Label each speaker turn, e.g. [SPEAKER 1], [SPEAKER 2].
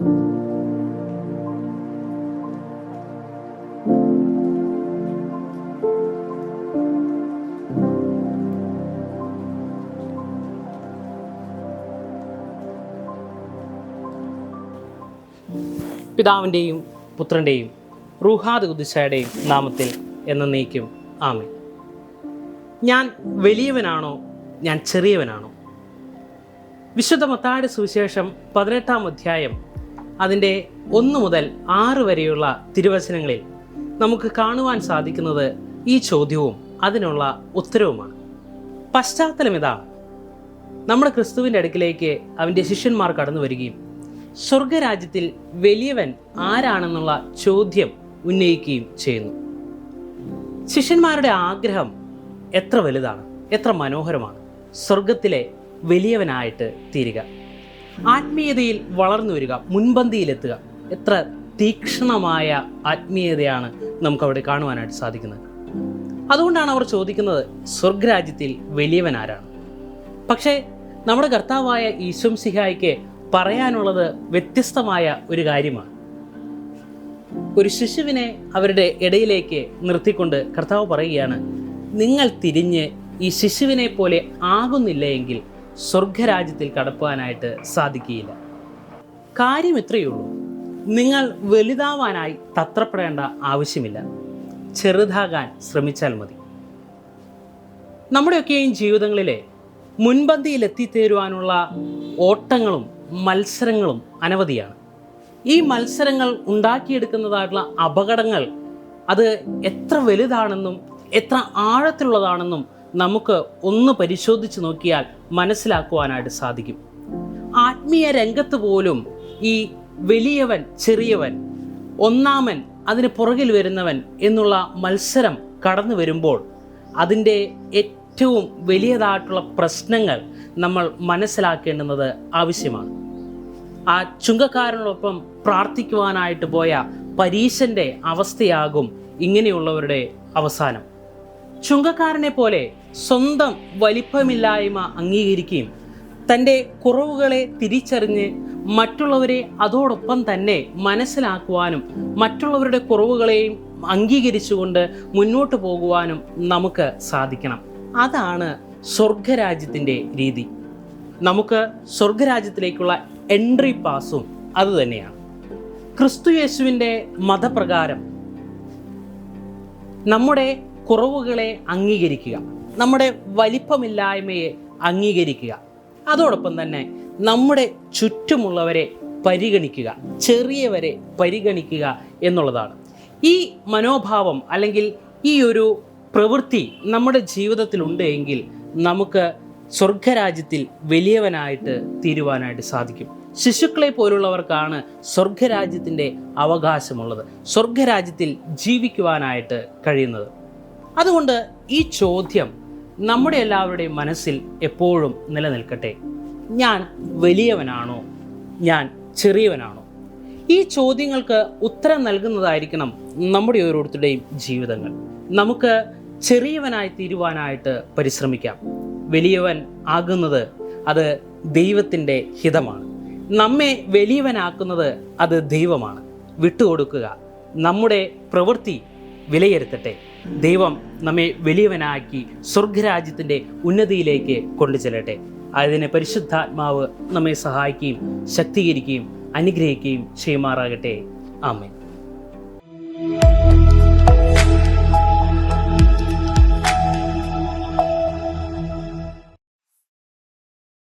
[SPEAKER 1] പിതാവിൻ്റെയും പുത്രൻ്റെയും റൂഹാദ് ഖുദ്ദൂസയുടെയും നാമത്തിൽ എന്നേക്കും ആമേൻ. ഞാൻ വലിയവനാണോ, ഞാൻ ചെറിയവനാണോ? വിശുദ്ധ മത്തായിയുടെ സുവിശേഷം 18-ാം അധ്യായം അതിൻ്റെ 1 മുതൽ 6 വരെയുള്ള തിരുവചനങ്ങളിൽ നമുക്ക് കാണുവാൻ സാധിക്കുന്നത് ഈ ചോദ്യവും അതിനുള്ള ഉത്തരവുമാണ്. പശ്ചാത്തലം ഇതാണ്: നമ്മുടെ ക്രിസ്തുവിൻ്റെ അടുക്കിലേക്ക് അവൻ്റെ ശിഷ്യന്മാർ കടന്നു വരികയും സ്വർഗരാജ്യത്തിൽ വലിയവൻ ആരാണെന്നുള്ള ചോദ്യം ഉന്നയിക്കുകയും ചെയ്യുന്നു. ശിഷ്യന്മാരുടെ ആഗ്രഹം എത്ര വലുതാണ്, എത്ര മനോഹരമാണ്! സ്വർഗത്തിലെ വലിയവനായിട്ട് തീരുക, ആത്മീയതയിൽ വളർന്നു വരിക, മുൻപന്തിയിലെത്തുക. എത്ര തീക്ഷ്ണമായ ആത്മീയതയാണ് നമുക്കവിടെ കാണുവാനായിട്ട് സാധിക്കുന്നത്. അതുകൊണ്ടാണ് അവർ ചോദിക്കുന്നത്, സ്വർഗരാജ്യത്തിൽ വലിയവൻ ആരാണ്? പക്ഷേ നമ്മുടെ കർത്താവായ ഈശോ മിശിഹായ്ക്ക് പറയാനുള്ളത് വ്യത്യസ്തമായ ഒരു കാര്യമാണ്. ഒരു ശിശുവിനെ അവരുടെ ഇടയിലേക്ക് നിർത്തിക്കൊണ്ട് കർത്താവ് പറയുകയാണ്, നിങ്ങൾ തിരിഞ്ഞ് ഈ ശിശുവിനെ പോലെ ആകുന്നില്ല എങ്കിൽ സ്വർഗരാജ്യത്തിൽ കടപ്പാനായിട്ട് സാധിക്കുകയില്ല. കാര്യം ഇത്രയേ ഉള്ളൂ: നിങ്ങൾ വലുതാവാനായി തത്രപ്പെടേണ്ട ആവശ്യമില്ല, ചെറുതാകാൻ ശ്രമിച്ചാൽ മതി. നമ്മുടെയൊക്കെയും ജീവിതങ്ങളിലെ മുൻപന്തിയിൽ എത്തിത്തേരുവാനുള്ള ഓട്ടങ്ങളും മത്സരങ്ങളും അനവധിയാണ്. ഈ മത്സരങ്ങൾ ഉണ്ടാക്കിയെടുക്കുന്നതായിട്ടുള്ള അപകടങ്ങൾ അത് എത്ര വലുതാണെന്നും എത്ര ആഴത്തിലുള്ളതാണെന്നും നമുക്ക് ഒന്ന് പരിശോധിച്ച് നോക്കിയാൽ മനസ്സിലാക്കുവാനായിട്ട് സാധിക്കും. ആത്മീയ രംഗത്ത് പോലും ഈ വലിയവൻ ചെറിയവൻ, ഒന്നാമൻ അതിന് പുറകിൽ വരുന്നവൻ എന്നുള്ള മത്സരം കടന്നു വരുമ്പോൾ അതിൻ്റെ ഏറ്റവും വലിയതായിട്ടുള്ള പ്രശ്നങ്ങൾ നമ്മൾ മനസ്സിലാക്കേണ്ടുന്നത് ആവശ്യമാണ്. ആ ചുങ്കക്കാരനോടൊപ്പം പ്രാർത്ഥിക്കുവാനായിട്ട് പോയ പരീശൻ്റെ അവസ്ഥയാകും ഇങ്ങനെയുള്ളവരുടെ അവസാനം. ചുങ്കക്കാരനെ പോലെ സ്വന്തം വലിപ്പമില്ലായ്മ അംഗീകരിക്കുകയും തൻ്റെ കുറവുകളെ തിരിച്ചറിഞ്ഞ് മറ്റുള്ളവരെ അതോടൊപ്പം തന്നെ മനസ്സിലാക്കുവാനും മറ്റുള്ളവരുടെ കുറവുകളെയും അംഗീകരിച്ചുകൊണ്ട് മുന്നോട്ട് പോകുവാനും നമുക്ക് സാധിക്കണം. അതാണ് സ്വർഗരാജ്യത്തിൻ്റെ രീതി. നമുക്ക് സ്വർഗരാജ്യത്തിലേക്കുള്ള എൻട്രി പാസും അതുതന്നെയാണ്. ക്രിസ്തു യേശുവിൻ്റെ മതപ്രകാരം നമ്മുടെ കുറവുകളെ അംഗീകരിക്കുക, നമ്മുടെ വലിപ്പമില്ലായ്മയെ അംഗീകരിക്കുക, അതോടൊപ്പം തന്നെ നമ്മുടെ ചുറ്റുമുള്ളവരെ പരിഗണിക്കുക, ചെറിയവരെ പരിഗണിക്കുക എന്നുള്ളതാണ്. ഈ മനോഭാവം അല്ലെങ്കിൽ ഈ ഒരു പ്രവൃത്തി നമ്മുടെ ജീവിതത്തിലുണ്ട് എങ്കിൽ നമുക്ക് സ്വർഗരാജ്യത്തിൽ വലിയവനായിട്ട് തീരുവാനായിട്ട് സാധിക്കും. ശിശുക്കളെ പോലുള്ളവർക്കാണ് സ്വർഗരാജ്യത്തിൻ്റെ അവകാശമുള്ളത്, സ്വർഗരാജ്യത്തിൽ ജീവിക്കുവാനായിട്ട് കഴിയുന്നത്. അതുകൊണ്ട് ഈ ചോദ്യം നമ്മുടെ എല്ലാവരുടെയും മനസ്സിൽ എപ്പോഴും നിലനിൽക്കട്ടെ: ഞാൻ വലിയവനാണോ, ഞാൻ ചെറിയവനാണോ? ഈ ചോദ്യങ്ങൾക്ക് ഉത്തരം നൽകുന്നതായിരിക്കണം നമ്മുടെ ഓരോരുത്തരുടെയും ജീവിതങ്ങൾ. നമുക്ക് ചെറിയവനായി തീരുവാനായിട്ട് പരിശ്രമിക്കാം. വലിയവൻ ആകുന്നത് അത് ദൈവത്തിൻ്റെ ഹിതമാണ്. നമ്മെ വലിയവനാക്കുന്നത് അത് ദൈവമാണ്. വിട്ടുകൊടുക്കുക, നമ്മുടെ പ്രവൃത്തി വിലയിരുത്തട്ടെ. ദൈവം നമ്മെ വലിയവനാക്കി സ്വർഗരാജ്യത്തിൻ്റെ ഉന്നതിയിലേക്ക് കൊണ്ടുചെല്ലട്ടെ. അതിനെ പരിശുദ്ധാത്മാവ് നമ്മെ സഹായിക്കുകയും ശക്തീകരിക്കുകയും അനുഗ്രഹിക്കുകയും ചെയ്യുമാറാകട്ടെ. ആമേൻ.